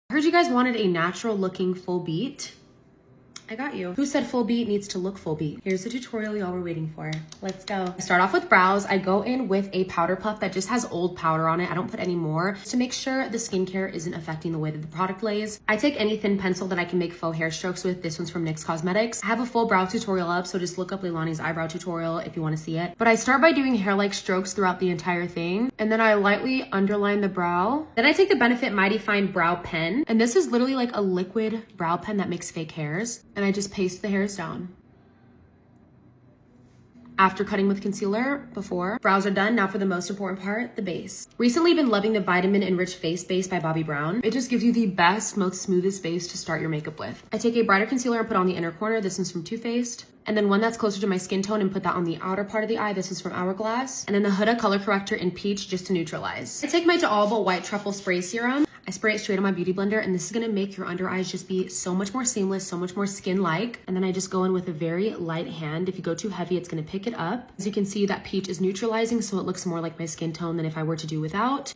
I heard you guys wanted a natural looking full beat. I got you. Who said full beat needs to look full beat? Here's the tutorial y'all were waiting for. Let's go. I start off with brows. I go in with a powder puff that just has old powder on it. I don't put any more to make sure the skincare isn't affecting the way that the product lays. I take any thin pencil that I can make faux hair strokes with. This one's from NYX Cosmetics. I have a full brow tutorial up, so just look up Leilani's eyebrow tutorial if you want to see it. But I start by doing hair-like strokes throughout the entire thing, and then I lightly underline the brow. Then I take the Benefit Mighty Fine Brow Pen, and this is literally like a liquid brow pen that makes fake hairs, and I just paste the hairs down. After cutting with concealer before, brows are done. Now for the most important part, the base. Recently been loving the Vitamin Enriched Face Base by Bobbi Brown. It just gives you the best, most smoothest base to start your makeup with. I take a brighter concealer and put on the inner corner. This one's from Too Faced. And then one that's closer to my skin tone and put that on the outer part of the eye. This is from Hourglass. And then the Huda Color Corrector in Peach just to neutralize. I take my D'Alba White Truffle Spray Serum. I spray it straight on my beauty blender, and this is gonna make your under eyes just be so much more seamless, so much more skin-like. And then I just go in with a very light hand. If you go too heavy, it's gonna pick it up. As you can see, that peach is neutralizing, so it looks more like my skin tone than if I were to do without.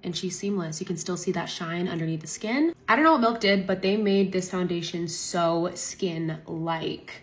And she's seamless. You can still see that shine underneath the skin. I don't know what Milk did, but they made this foundation so skin-like.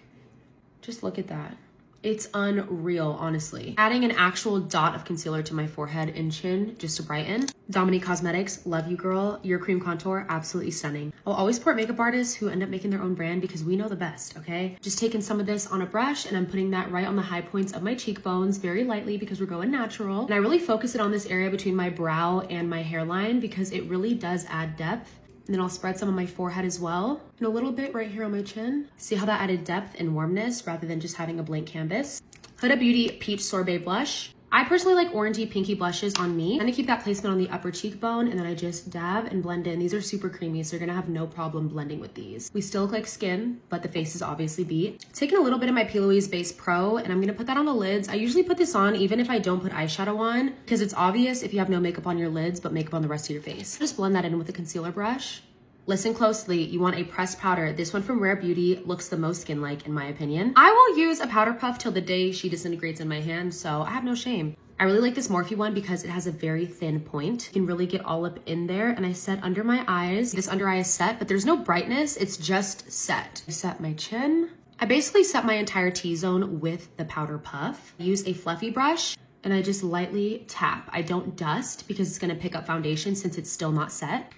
Just look at that. It's unreal, honestly. Adding an actual dot of concealer to my forehead and chin just to brighten. Dominique Cosmetics, love you girl. Your cream contour, absolutely stunning. I'll always support makeup artists who end up making their own brand because we know the best, okay? Just taking some of this on a brush and I'm putting that right on the high points of my cheekbones very lightly because we're going natural. And I really focus it on this area between my brow and my hairline because it really does add depth. And then I'll spread some on my forehead as well. And a little bit right here on my chin. See how that added depth and warmness rather than just having a blank canvas. Huda Beauty Peach Sorbet Blush. I personally like orangey pinky blushes on me. I'm gonna keep that placement on the upper cheekbone and then I just dab and blend in. These are super creamy, so you're gonna have no problem blending with these. We still look like skin, but the face is obviously beat. Taking a little bit of my P. Louise Base Pro and I'm gonna put that on the lids. I usually put this on even if I don't put eyeshadow on because it's obvious if you have no makeup on your lids, but makeup on the rest of your face. Just blend that in with a concealer brush. Listen closely, you want a pressed powder. This one from Rare Beauty looks the most skin-like in my opinion. I will use a powder puff till the day she disintegrates in my hand, so I have no shame. I really like this Morphe one because it has a very thin point. You can really get all up in there, and I set under my eyes. This under eye is set, but there's no brightness, it's just set. I set my chin. I basically set my entire T-zone with the powder puff. I use a fluffy brush, and I just lightly tap. I don't dust because it's gonna pick up foundation since it's still not set.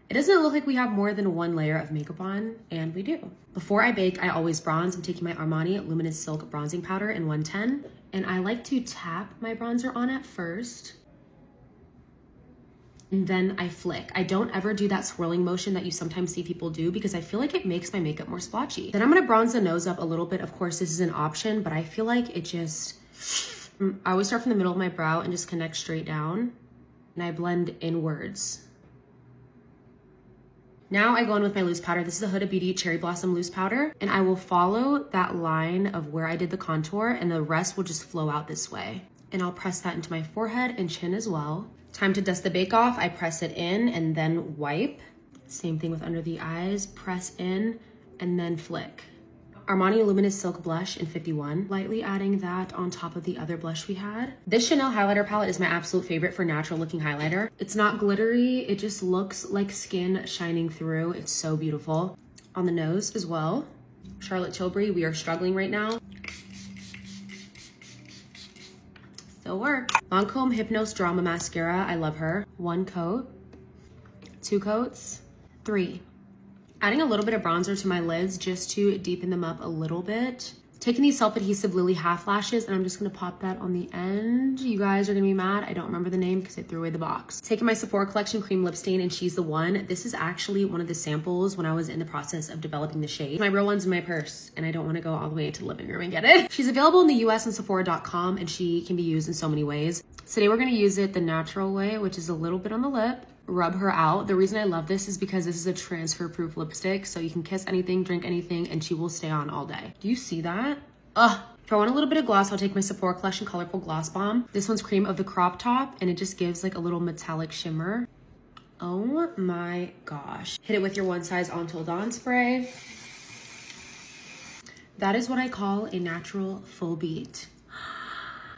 It doesn't look like we have more than one layer of makeup on, and we do. Before I bake, I always bronze. I'm taking my Armani Luminous Silk Bronzing Powder in 110, and I like to tap my bronzer on at first, and then I flick. I don't ever do that swirling motion that you sometimes see people do because I feel like it makes my makeup more splotchy. Then I'm gonna bronze the nose up a little bit. Of course, this is an option, but I feel like it just, I always start from the middle of my brow and just connect straight down, and I blend inwards. Now I go in with my loose powder. This is a Huda Beauty Cherry Blossom Loose Powder, and I will follow that line of where I did the contour, and the rest will just flow out this way. And I'll press that into my forehead and chin as well. Time to dust the bake off. I press it in and then wipe. Same thing with under the eyes. Press in and then flick. Armani Luminous Silk Blush in 51. Lightly adding that on top of the other blush we had. This Chanel highlighter palette is my absolute favorite for natural looking highlighter. It's not glittery, it just looks like skin shining through. It's so beautiful. On the nose as well. Charlotte Tilbury, we are struggling right now. Still works. Lancome Hypnose Drama Mascara, I love her. 1 coat, 2 coats, 3. Adding a little bit of bronzer to my lids just to deepen them up a little bit. Taking these self-adhesive Lily half lashes and I'm just gonna pop that on the end. You guys are gonna be mad. I don't remember the name because I threw away the box. Taking my Sephora Collection Cream Lip Stain and She's the One. This is actually one of the samples when I was in the process of developing the shade. My real one's in my purse and I don't wanna go all the way to the living room and get it. She's available in the US on Sephora.com and she can be used in so many ways. Today we're gonna use it the natural way, which is a little bit on the lip. Rub her out. The reason I love this is because this is a transfer proof lipstick, so you can kiss anything, drink anything, and she will stay on all day. Do you see that? Ugh. If I want a little bit of gloss, I'll take my Sephora Collection Colorful Gloss Bomb. This one's Cream of the Crop Top, and it just gives like a little metallic shimmer. Oh my gosh. Hit it with your One Size Until Dawn spray. That is what I call a natural full beat.